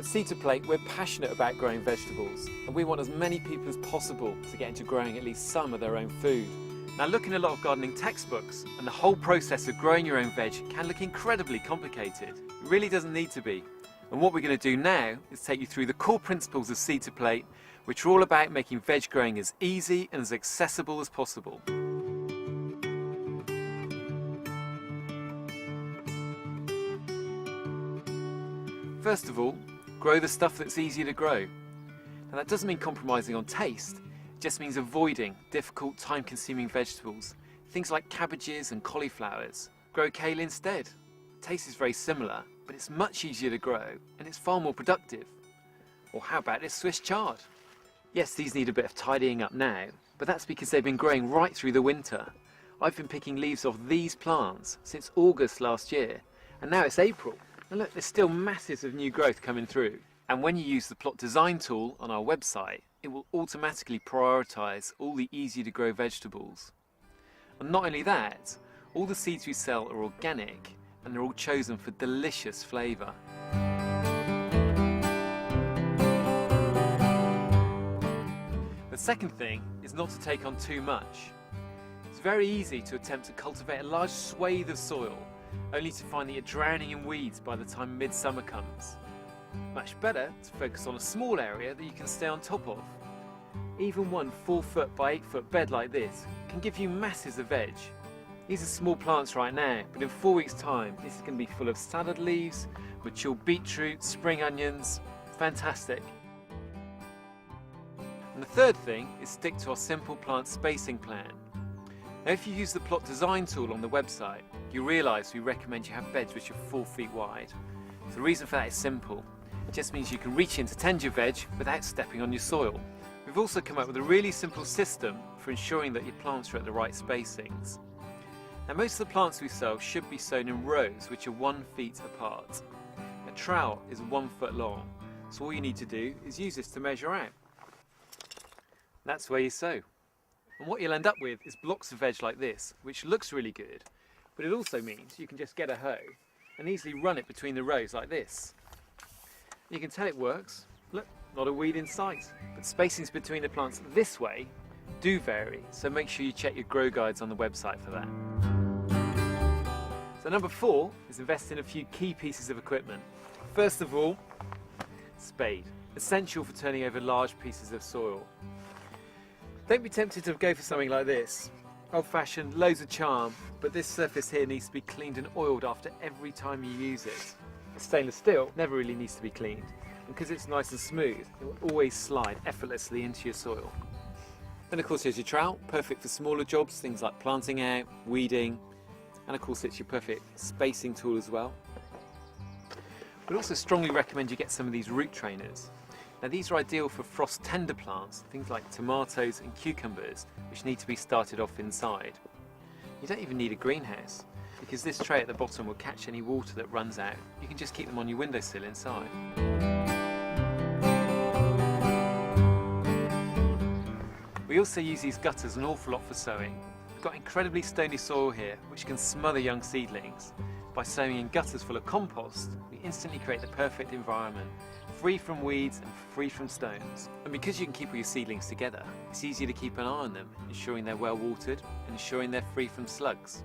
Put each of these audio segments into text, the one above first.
Seed to Plate, we're passionate about growing vegetables, and we want as many people as possible to get into growing at least some of their own food. Now, look in a lot of gardening textbooks, and the whole process of growing your own veg can look incredibly complicated. It really doesn't need to be. And what we're going to do now is take you through the core principles of Seed to Plate, which are all about making veg growing as easy and as accessible as possible. First of all, grow the stuff that's easy to grow. Now, that doesn't mean compromising on taste, it just means avoiding difficult, time-consuming vegetables, things like cabbages and cauliflowers. Grow kale instead. Taste is very similar, but it's much easier to grow and it's far more productive. Or how about this Swiss chard? Yes, these need a bit of tidying up now, but that's because they've been growing right through the winter. I've been picking leaves off these plants since August last year, and now it's April. And look, there's still masses of new growth coming through. And when you use the plot design tool on our website, it will automatically prioritise all the easy to grow vegetables. And not only that, all the seeds we sell are organic and they're all chosen for delicious flavour. The second thing is not to take on too much. It's very easy to attempt to cultivate a large swathe of soil, only to find that you're drowning in weeds by the time midsummer comes. Much better to focus on a small area that you can stay on top of. Even one 4-foot by 8-foot bed like this can give you masses of veg. These are small plants right now, but in 4 weeks' time this is going to be full of salad leaves, mature beetroot, spring onions. Fantastic. And the third thing is stick to our simple plant spacing plan. Now, if you use the plot design tool on the website, you realise we recommend you have beds which are 4 feet wide. The reason for that is simple. It just means you can reach in to tend your veg without stepping on your soil. We've also come up with a really simple system for ensuring that your plants are at the right spacings. Now, most of the plants we sell should be sown in rows which are 1 feet apart. A trowel is 1 foot long, so all you need to do is use this to measure out. That's where you sow. And what you'll end up with is blocks of veg like this, which looks really good, but it also means you can just get a hoe and easily run it between the rows like this. You can tell it works. Look, not a weed in sight. But spacings between the plants this way do vary, so make sure you check your grow guides on the website for that. So number 4 is invest in a few key pieces of equipment. First of all, spade, essential for turning over large pieces of soil. Don't be tempted to go for something like this. Old-fashioned, loads of charm, but this surface here needs to be cleaned and oiled after every time you use it. The stainless steel never really needs to be cleaned, and because it's nice and smooth, it will always slide effortlessly into your soil. Then of course here's your trowel, perfect for smaller jobs, things like planting out, weeding, and of course it's your perfect spacing tool as well. We'd also strongly recommend you get some of these root trainers. Now, these are ideal for frost tender plants, things like tomatoes and cucumbers, which need to be started off inside. You don't even need a greenhouse, because this tray at the bottom will catch any water that runs out. You can just keep them on your windowsill inside. We also use these gutters an awful lot for sowing. We've got incredibly stony soil here, which can smother young seedlings. By sowing in gutters full of compost, we instantly create the perfect environment, free from weeds and free from stones. And because you can keep all your seedlings together, it's easier to keep an eye on them, ensuring they're well watered and ensuring they're free from slugs.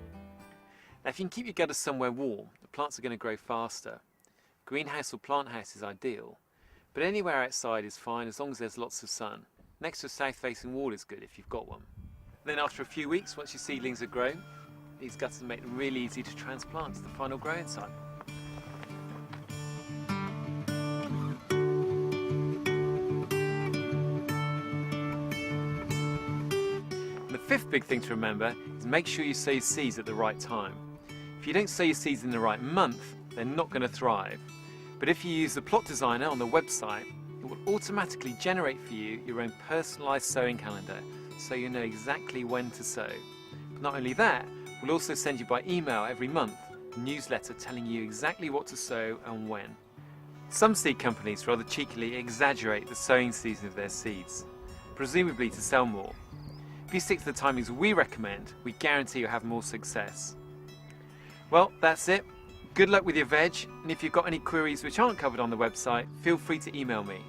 Now, if you can keep your gutters somewhere warm, the plants are going to grow faster. Greenhouse or plant house is ideal, but anywhere outside is fine as long as there's lots of sun. Next to a south-facing wall is good if you've got one. Then after a few weeks, once your seedlings are grown, these gutters make them really easy to transplant to the final growing site. And the fifth big thing to remember is make sure you sow your seeds at the right time. If you don't sow your seeds in the right month, they're not going to thrive. But if you use the plot designer on the website, it will automatically generate for you your own personalised sowing calendar, so you know exactly when to sow. But not only that, we'll also send you by email every month a newsletter telling you exactly what to sow and when. Some seed companies rather cheekily exaggerate the sowing season of their seeds, presumably to sell more. If you stick to the timings we recommend, we guarantee you'll have more success. Well, that's it. Good luck with your veg, and if you've got any queries which aren't covered on the website, feel free to email me.